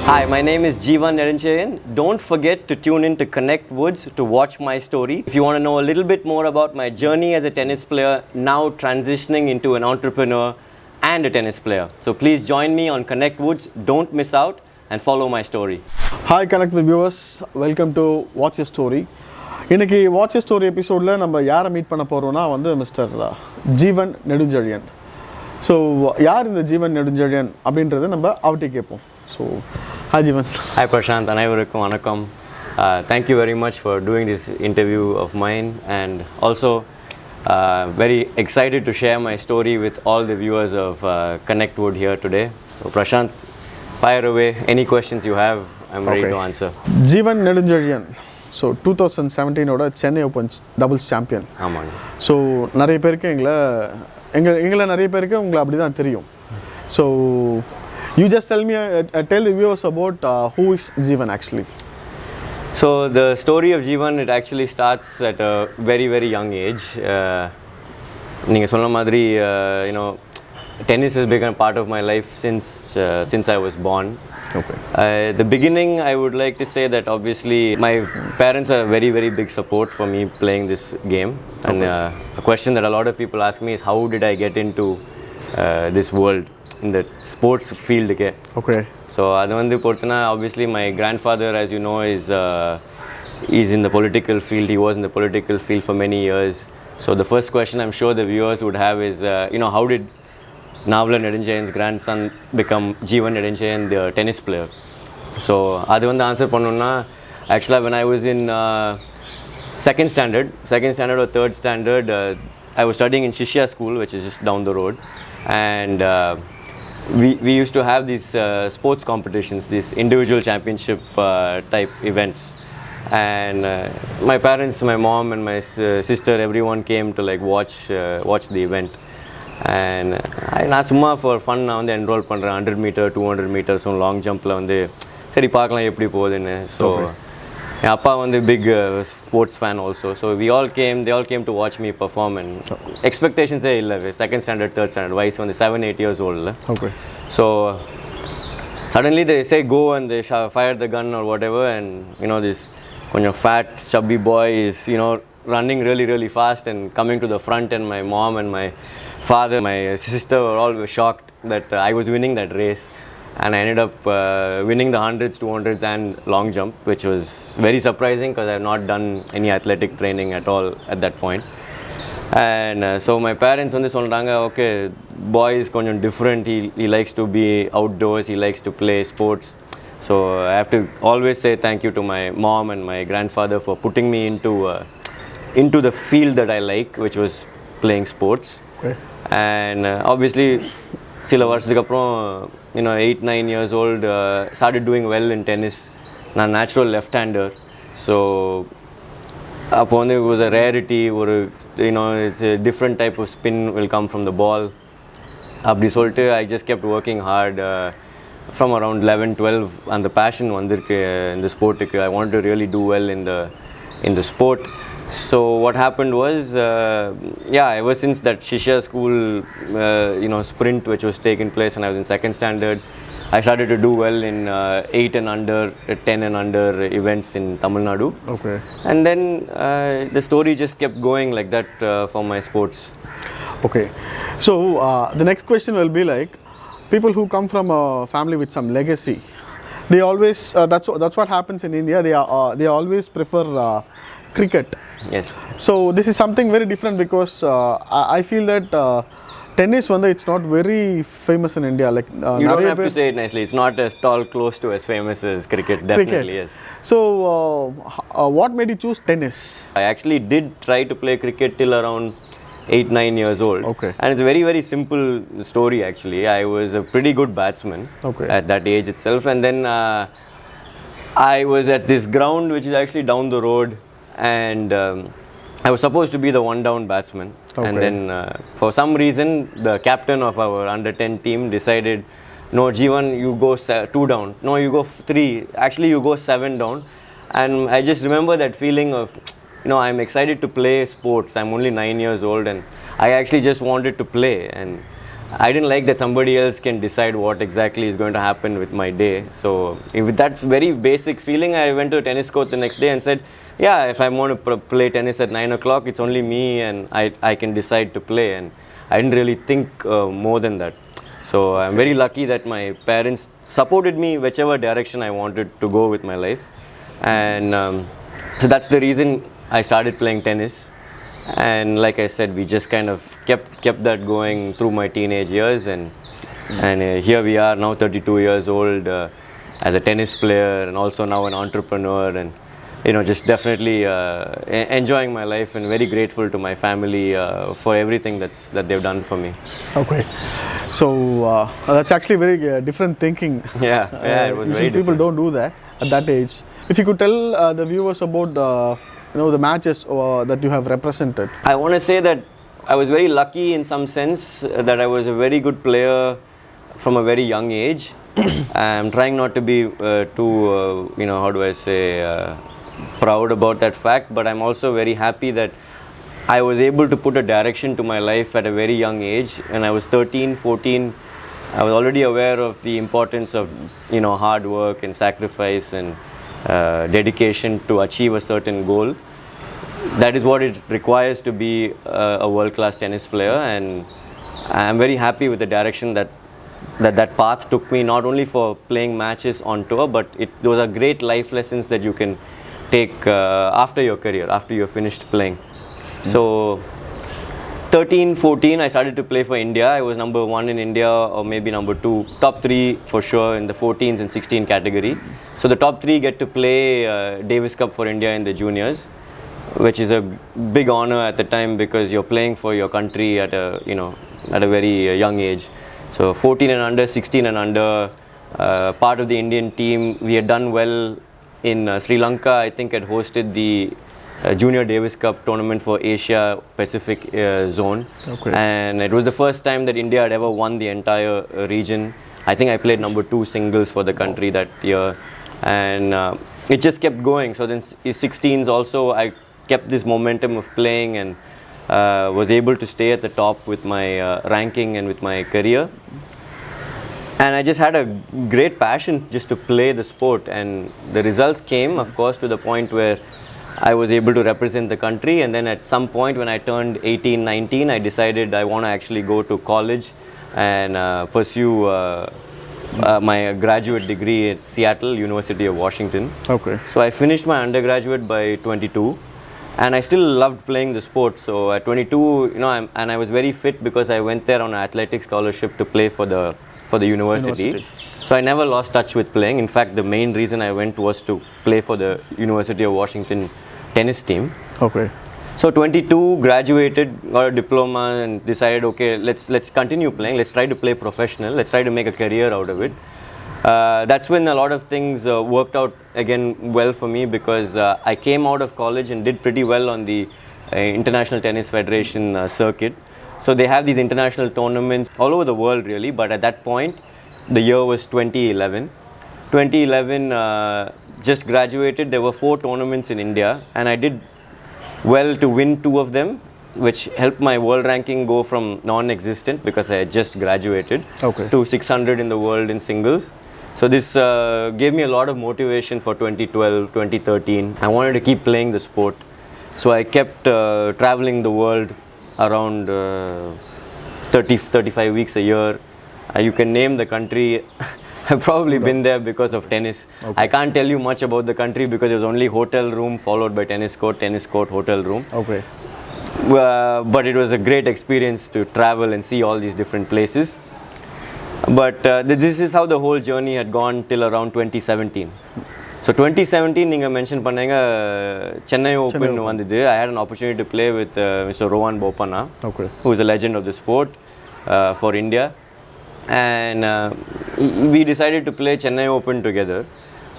Hi, my name is Jeevan Nedunchezhiyan. Don't forget to tune in to Connectwoods to watch my story. If you want to know a little bit more about my journey as a tennis player, now transitioning into an entrepreneur and a tennis player. So please join me on Connectwoods. Don't miss out and follow my story. Hi Connectwood viewers, welcome to Watch Your Story. இன்னைக்கு Watch Your Story எபிசோடில் நம்ம யாரை meet பண்ண போகிறோம்னா mister Jeevan Nedunchezhiyan. So யார் இந்த ஜீவன் நெடுஞ்செழியன் அப்படின்றத நம்ம அவர்கிட்ட கேட்போம். So hi Jeevan. Hi Prashant, அனைவருக்கும் வணக்கம். Thank you very much for doing this interview of mine, and also very excited to share my story with all the viewers of Connectwood here today. So Prashant, fire away any questions you have. I'm ready to answer. Jeevan Nedunchezhiyan, so 2017 Chennai open doubles champion. ஆமாங்க. So நிறைய பேருக்கு எங்களை நிறைய பேருக்கு உங்களை அப்படி தான் தெரியும். So you just tell the viewers about who is Jeevan actually. So the story of Jeevan, it actually starts at a very very young age. நீங்கள் சொன்ன மாதிரி tennis has become part of my life since I was born. Okay. The beginning, I would like to say that obviously my parents are very very big support for me playing this game. Okay. And a question that a lot of people ask me is how did I get into this world in the sports field. Okay. So அது வந்து பொறுத்தனா obviously my grandfather, as you know, is in the political field. He was in the political field for many years. So the first question I'm sure the viewers would have is how did Navalan Nedunchezhiyan's grandson become Jeevan Nedunchezhiyan, the tennis player? So அது வந்து answer பண்ணனும்னா actually when I was in second standard or third standard, I was studying in Shishya school, which is just down the road, and we used to have these sports competitions, these individual championship type events, and my parents, my mom and my sister, everyone came to like watch the event. And நான் சும்மா for fun நான் வந்து enrol பண்ணுறேன் 100 metre 200 மீட்டர்ஸும் long ஜம்பில் வந்து சரி பார்க்கலாம் எப்படி போகுதுன்னு. ஸோ என் அப்பா வந்து big sports fan also. So they all came to watch me perform, and எக்ஸ்பெக்டேஷன்ஸே இல்லை. செகண்ட் ஸ்டாண்டர்ட் தேர்ட் ஸ்டாண்டர்ட் வயசு வந்து 7-8 years old. Okay. So suddenly they say go and they fire the gun or whatever, and this கொஞ்சம் fat chubby boy is running really really fast and coming to the front, and my mom and my father, my sister were all shocked that I was winning that race, and I ended up winning the 100s, 200s and long jump, which was very surprising because I have not done any athletic training at all at that point. And so my parents வந்து சொல்றாங்க, okay, boy is கொஞ்சம் different, he likes to be outdoors, he likes to play sports. So I have to always say thank you to my mom and my grandfather for putting me into the field that I like, which was playing sports. Okay. And obviously சில வருஷத்துக்கு அப்புறம் 8-9 years old, started doing well in tennis. நான் natural left hander. So அப்போ வந்து it was a rarity, ஒரு it's a different type of spin will come from the ball. அப்படி சொல்லிட்டு I just kept working hard from around 11-12, and the passion வந்திருக்கு இந்த ஸ்போர்ட்டுக்கு. I wanted to really do well in the sport. So what happened was, ever since that Shishya school, sprint which was taking place when I was in second standard, I started to do well in 8 and under, 10 and under events in Tamil Nadu. Okay. And then the story just kept going like that for my sports. Okay. So the next question will be like, people who come from a family with some legacy, they always that's what happens in India. They always prefer cricket. Yes. So this is something very different because I feel that tennis it's not very famous in India. Like you don't have to say it nicely. It's not as close to as famous as cricket. Definitely, yes. So what made you choose tennis? I actually did try to play cricket till around 8-9 years old. Okay. And it's a very very simple story actually. I was a pretty good batsman. Okay. At that age itself, and then I was at this ground which is actually down the road, and I was supposed to be the one down batsman. Okay. And then for some reason the captain of our under 10 team decided, no Jeevan, you go 2 down, no you go 3, actually you go 7 down. And I just remember that feeling of I'm excited to play sports. I'm only 9 years old and I actually just wanted to play, and I didn't like that somebody else can decide what exactly is going to happen with my day. So with that very basic feeling, I went to a tennis court the next day and said, yeah, if I want to play tennis at 9 o'clock, it's only me and I can decide to play. And I didn't really think more than that. So I'm very lucky that my parents supported me whichever direction I wanted to go with my life. And so that's the reason I started playing tennis. And like I said, we just kind of kept that going through my teenage years, and here we are now, 32 years old, as a tennis player and also now an entrepreneur, and just definitely enjoying my life and very grateful to my family for everything that they've done for me. Okay, so that's actually very different thinking. Yeah, it was very different. People don't do that at that age. If you could tell the viewers about the matches that you have represented. I want to say that I was very lucky in some sense that I was a very good player from a very young age. I'm trying not to be too, how do I say, proud about that fact, but I'm also very happy that I was able to put a direction to my life at a very young age. When I was 13, 14, I was already aware of the importance of, hard work and sacrifice and dedication to achieve a certain goal. That is what it requires to be a world-class tennis player, and I'm very happy with the direction that path took me, not only for playing matches on tour, but those are great life lessons that you can take after your career, after you're finished playing. So 13, 14, I started to play for India. I was number 1 in India, or maybe number 2, top 3 for sure in the 14s and 16 category. So the top 3 get to play Davis Cup for India in the juniors, which is a big honor at the time because you're playing for your country at a very young age. So 14 and under, 16 and under, part of the Indian team. We had done well in Sri Lanka. I think had hosted the Junior Davis Cup tournament for Asia Pacific zone. Okay. And it was the first time that India had ever won the entire region. I think I played number 2 singles for the country that year, and it just kept going. So then 16s also, I kept this momentum of playing and was able to stay at the top with my ranking and with my career. And I just had a great passion just to play the sport, and the results came, of course, to the point where I was able to represent the country. And then at some point when I turned 18, 19, I decided I want to actually go to college and pursue my graduate degree at Seattle, University of Washington. Okay. So I finished my undergraduate by 22, and I still loved playing the sport. So at 22, I was very fit because I went there on an athletic scholarship to play for the university. So I never lost touch with playing. In fact, the main reason I went was to play for the University of Washington tennis team. Okay. So 22, graduated, got a diploma, and decided, okay, let's continue playing. Let's try to play professional. Let's try to make a career out of it. That's when a lot of things worked out again well for me, because I came out of college and did pretty well on the International Tennis Federation circuit. So they have these international tournaments all over the world really, but at that point, the year was 2011. 2011, just graduated. There were 4 tournaments in India, and I did well to win 2 of them, which helped my world ranking go from non-existent, because I had just graduated, to 600 in the world in singles. So this gave me a lot of motivation for 2012, 2013. I wanted to keep playing the sport. So I kept traveling the world around 35 weeks a year. You can name the country. I've probably been there because of tennis. I can't tell you much about the country because there's only hotel room followed by tennis court, hotel room. Okay. But it was a great experience to travel and see all these different places. But this is how the whole journey had gone till around 2017. So 2017, you mentioned Chennai Open vandhudu. I had an opportunity to play with Mr. Rohan Bopanna, who is a legend of the sport for India. And we decided to play Chennai Open together,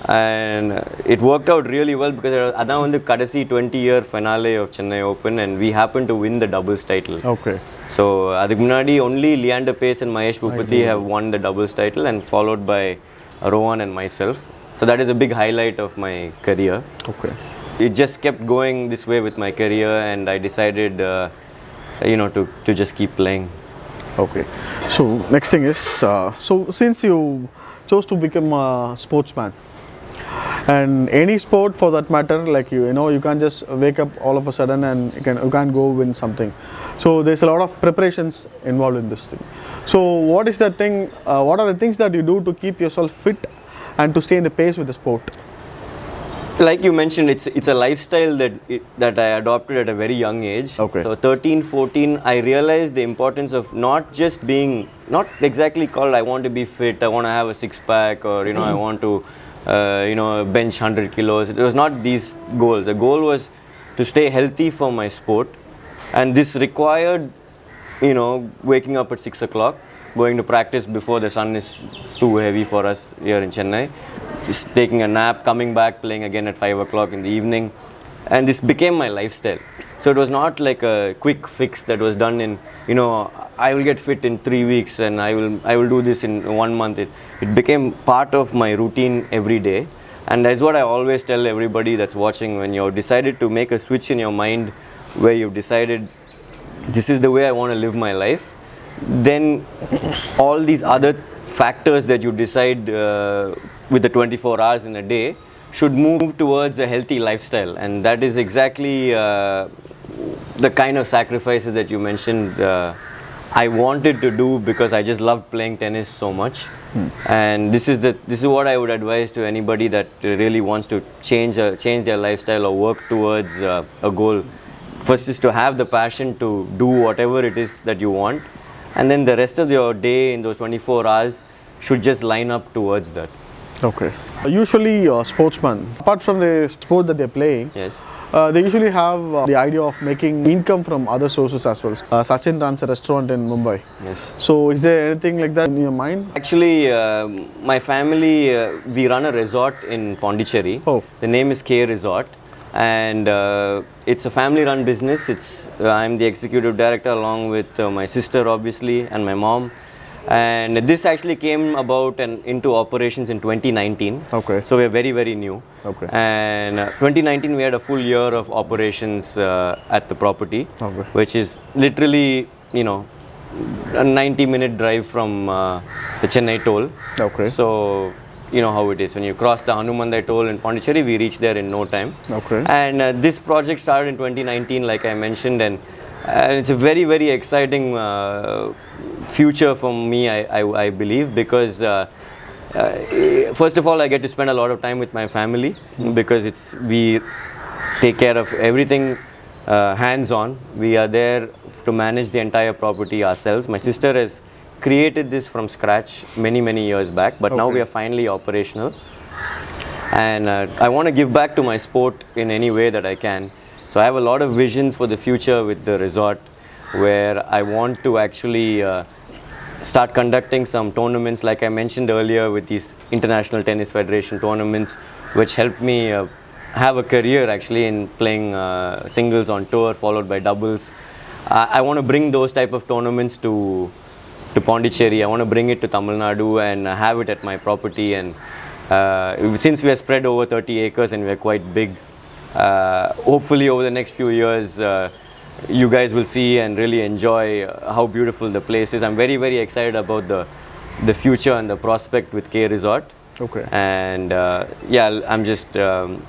and it worked out really well because that was the kadasi 20-year finale of Chennai Open, and we happened to win the doubles title. Okay. So adhukku munadi only Leander Pace and Mahesh Bhupathi have won the doubles title, and followed by Rohan and myself. So that is a big highlight of my career. Okay. It just kept going this way with my career, and I decided to just keep playing. Okay. So next thing is, so since you chose to become a sportsman, and any sport for that matter, like you know, you can't just wake up all of a sudden and you can't go win something. So there's a lot of preparations involved in this thing. So what is the thing? What are the things that you do to keep yourself fit and to stay in the pace with the sport? Like you mentioned, it's a lifestyle that I adopted at a very young age. Okay. So 13, 14, I realized the importance of not just being, not exactly called I want to be fit, I want to have a six pack, or you know, I want to bench 100 kilos. It was not these goals. The goal was to stay healthy for my sport, and this required, you know, waking up at 6 o'clock, going to practice before the sun is too heavy for us here in Chennai, just taking a nap, coming back, playing again at 5 o'clock in the evening, and this became my lifestyle. So it was not like a quick fix that was done in, you know, I will get fit in 3 weeks and I will do this in 1 month. It became part of my routine every day, and that's what I always tell everybody that's watching. When you've decided to make a switch in your mind, where you've decided this is the way I want to live my life, then all these other factors that you decide with the 24 hours in a day should move towards a healthy lifestyle. And that is exactly the kind of sacrifices that you mentioned I wanted to do, because I just loved playing tennis so much. And this is what I would advise to anybody that really wants to change their lifestyle or work towards a goal. First is to have the passion to do whatever it is that you want, and then the rest of your day in those 24 hours should just line up towards that. Okay. Usually, sportsmen, apart from the sport that they're playing, Yes. they usually have the idea of making income from other sources as well. Sachin runs a restaurant in Mumbai. Yes. So, is there anything like that in your mind? Actually, my family, we run a resort in Pondicherry. Oh. The name is K Resort, and it's a family-run business. I'm the executive director along with my sister, obviously, and my mom. And this actually came about and into operations in 2019. Okay. So we're very, very new. Okay. And 2019 we had a full year of operations at the property, Okay. which is literally, you know, a 90-minute drive from the Chennai toll. Okay. So you know how it is. When you cross the Hanumandai toll in Pondicherry, we reach there in no time. Okay. And this project started in 2019, like I mentioned, and it's a very, very exciting future for me, I believe, because first of all, I get to spend a lot of time with my family, because we take care of everything hands-on. We are there to manage the entire property ourselves. My sister has created this from scratch many years back, but now Okay. we are finally operational, and I want to give back to my sport in any way that I can. So I have a lot of visions for the future with the resort, where I want to actually start conducting some tournaments, like I mentioned earlier, with these International Tennis Federation tournaments, which helped me have a career actually in playing singles on tour, followed by doubles. I want to bring those type of tournaments to Pondicherry. I want to bring it to Tamil Nadu and have it at my property. And since we are spread over 30 acres and we are quite big, hopefully over the next few years you guys will see and really enjoy how beautiful the place is. I'm very excited about the future and the prospect with K Resort. Okay. And yeah, I'm just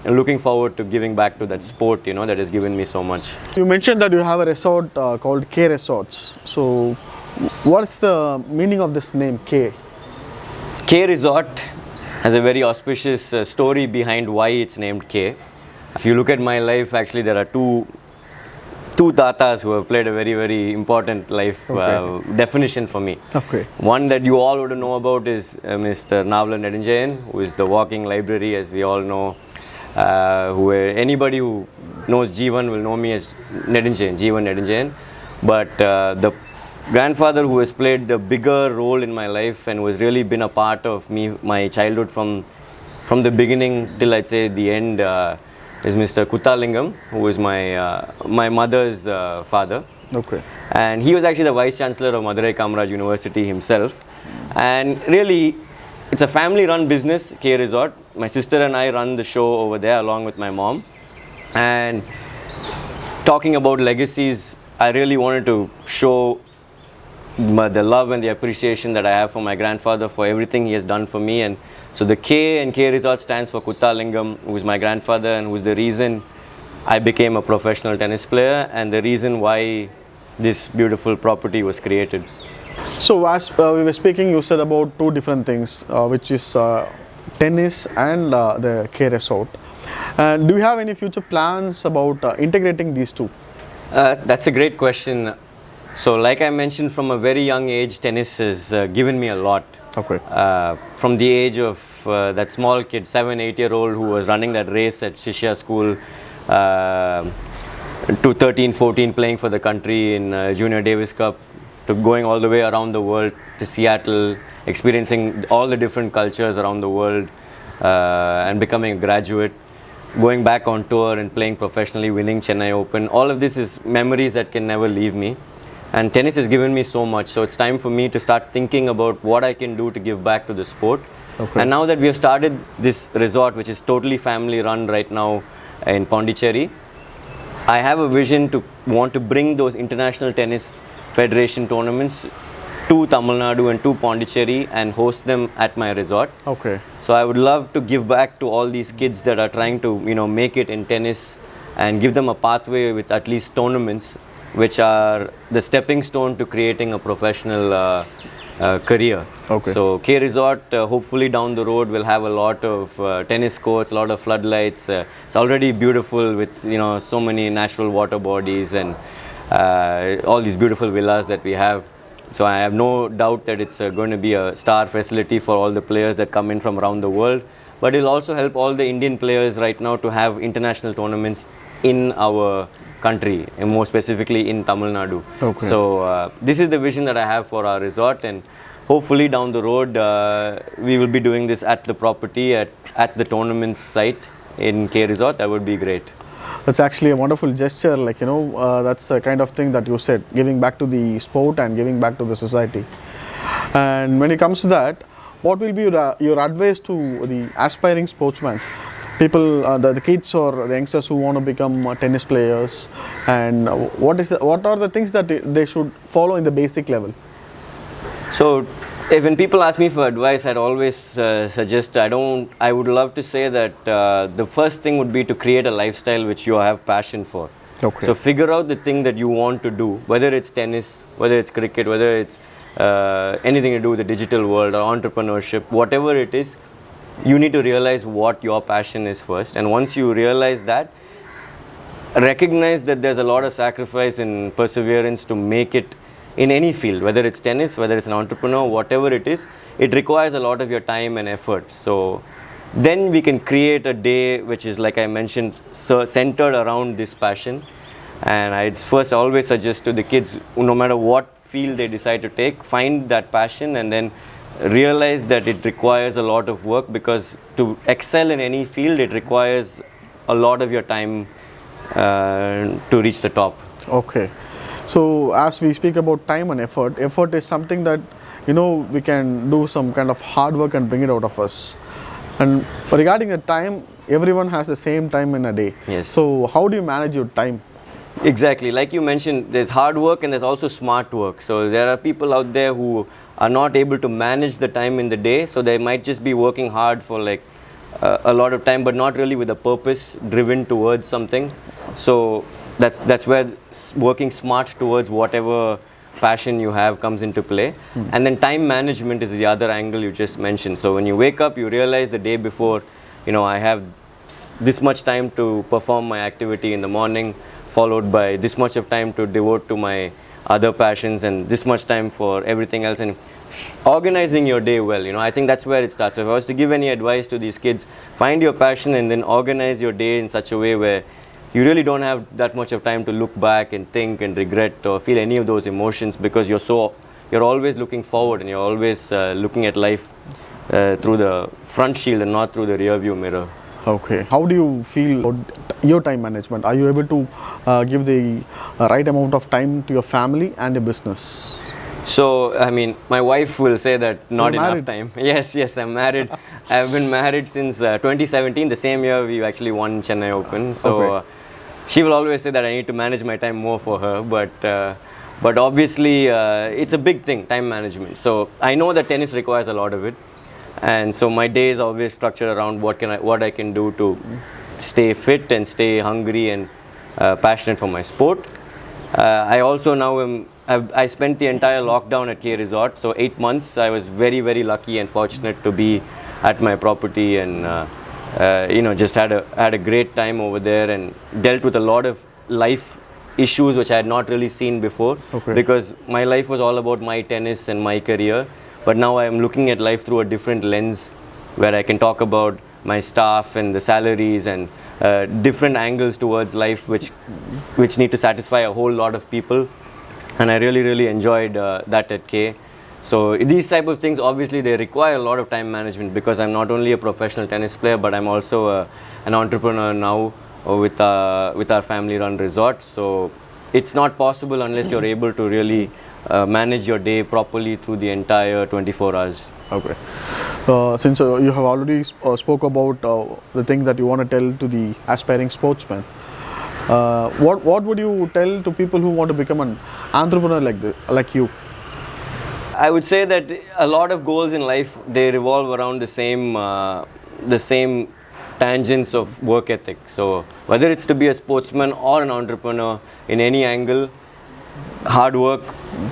looking forward to giving back to that sport, you know, that has given me so much. You mentioned that you have a resort called K Resorts. So, what's the meaning of this name, K? K Resort has a very auspicious story behind why it's named K. If you look at my life, actually there are two tatas who have played a very important life definition for me. Okay. One that you all would know about is Mr. Jeevan Nedunchezhiyan, who is the walking library, as we all know. Anybody who knows Jeevan will know me as Nedunchezhiyan, Jeevan Nedunchezhiyan. But the grandfather who has played a bigger role in my life and who has really been a part of me, my childhood from the beginning till I'd say the end, is Mr. Kuthalingam, who is my mother's father. Okay. And he was actually the Vice Chancellor of Madurai Kamaraj University himself. And really, it's a family-run business, K Resort. My sister and I run the show over there along with my mom. And talking about legacies, I really wanted to show the love and the appreciation that I have for my grandfather for everything he has done for me. And so the K and K Resort stands for Kuthalingam, who is my grandfather and who is the reason I became a professional tennis player and the reason why this beautiful property was created. So as we were speaking, you said about two different things, which is tennis and the K Resort. Do you have any future plans about integrating these two? That's a great question. So like I mentioned, from a very young age, tennis has given me a lot. Okay. From the age of that small kid, 7-8-year-old who was running that race at Shishya school, to 13-14 playing for the country in Junior Davis Cup, to going all the way around the world to Seattle, experiencing all the different cultures around the world, and becoming a graduate, going back on tour and playing professionally, winning Chennai Open. All of this is memories that can never leave me. And tennis has given me so much, so it's time for me to start thinking about what I can do to give back to the sport. Okay. And now that we have started this resort, which is totally family run right now in Pondicherry, I have a vision to want to bring those international tennis federation tournaments to Tamil Nadu and to Pondicherry and host them at my resort. Okay. So I would love to give back to all these kids that are trying to, make it in tennis and give them a pathway with at least tournaments, which are the stepping stone to creating a professional career. Okay. So K Resort, hopefully down the road, will have a lot of tennis courts, a lot of floodlights. It's already beautiful with so many natural water bodies and all these beautiful villas that we have. So I have no doubt that it's going to be a star facility for all the players that come in from around the world. But it'll also help all the Indian players right now to have international tournaments in our country, and more specifically in Tamil Nadu. Okay. So this is the vision that I have for our resort, and hopefully down the road we will be doing this at the property, at the tournament site in K Resort. That would be great. That's actually a wonderful gesture, that's the kind of thing that you said, giving back to the sport and giving back to the society. And when it comes to that, what will be your advice to the aspiring sportsmen? People, the kids or the youngsters who want to become tennis players, and what are the things that they should follow in the basic level? So when people ask me for advice, I'd always suggest, I would love to say that the first thing would be to create a lifestyle which you have passion for. Okay. So figure out the thing that you want to do, whether it's tennis, whether it's cricket, whether it's anything to do with the digital world or entrepreneurship, whatever it is, you need to realize what your passion is first. And once you realize that, recognize that there's a lot of sacrifice and perseverance to make it in any field, whether it's tennis, whether it's an entrepreneur, whatever it is, it requires a lot of your time and effort. So then we can create a day which is, like I mentioned, centered around this passion. And I first always suggest to the kids, no matter what field they decide to take, find that passion and then realize that it requires a lot of work, because to excel in any field, it requires a lot of your time to reach the top. Okay. So as we speak about time and effort is something that we can do some kind of hard work and bring it out of us. And regarding the time, everyone has the same time in a day. Yes. So how do you manage your time? Exactly. Like you mentioned, there's hard work and there's also smart work. So there are people out there who are not able to manage the time in the day. So they might just be working hard for like a lot of time, but not really with a purpose, driven towards something. So that's where working smart towards whatever passion you have comes into play. And then time management is the other angle you just mentioned. So when you wake up, you realize the day before, I have this much time to perform my activity in the morning, followed by this much of time to devote to my other passions and this much time for everything else, and organizing your day well. I think that's where it starts. So if I was to give any advice to these kids, find your passion and then organize your day in such a way where you really don't have that much of time to look back and think and regret or feel any of those emotions, because you're always looking forward and you're always looking at life through the front shield and not through the rear view mirror. Okay. How do you feel about your time management? Are you able to give the right amount of time to your family and your business? So, I mean, my wife will say that not You're enough married? time. Yes, I'm married. I've been married since 2017, the same year we actually won Chennai Open. So, Okay. she will always say that I need to manage my time more for her. But But obviously, it's a big thing, time management. So I know that tennis requires a lot of it, and so my day is always structured around what I can do to stay fit and stay hungry and passionate for my sport. I also now I spent the entire lockdown at K Resort, so 8 months. I was very, very lucky and fortunate to be at my property, and just had a great time over there and dealt with a lot of life issues which I had not really seen before. Okay. Because my life was all about my tennis and my career, but now I am looking at life through a different lens, where I can talk about my staff and the salaries and different angles towards life which need to satisfy a whole lot of people, and I really enjoyed that at K. So these type of things, obviously they require a lot of time management, because I'm not only a professional tennis player, but I'm also an entrepreneur now with our family run resort. So it's not possible unless you're able to really manage your day properly through the entire 24 hours. Okay. Since you have already spoke about the thing that you want to tell to the aspiring sportsman, what would you tell to people who want to become an entrepreneur like you? I would say that a lot of goals in life, they revolve around the same tangents of work ethic. So whether it's to be a sportsman or an entrepreneur, in any angle, hard work,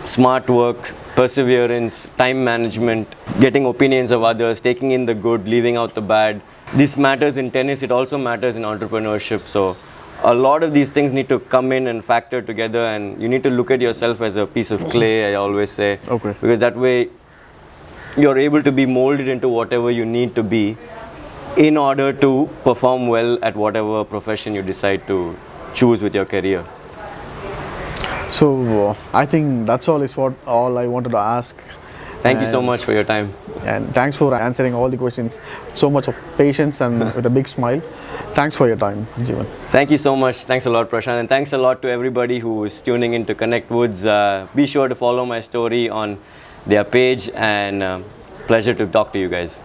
smart work, perseverance, time management, getting opinions of others, taking in the good, leaving out the bad. This matters in tennis, it also matters in entrepreneurship. So a lot of these things need to come in and factor together, and you need to look at yourself as a piece of clay, I always say. Okay. Because that way you're able to be molded into whatever you need to be in order to perform well at whatever profession you decide to choose with your career. So I think that's all I wanted to ask. Thank you so much for your time. And thanks for answering all the questions with so much of patience and with a big smile. Thanks for your time, Jeevan. Thank you so much. Thanks a lot, Prashant. And thanks a lot to everybody who is tuning into Connectwoods. Be sure to follow my story on their page, and pleasure to talk to you guys.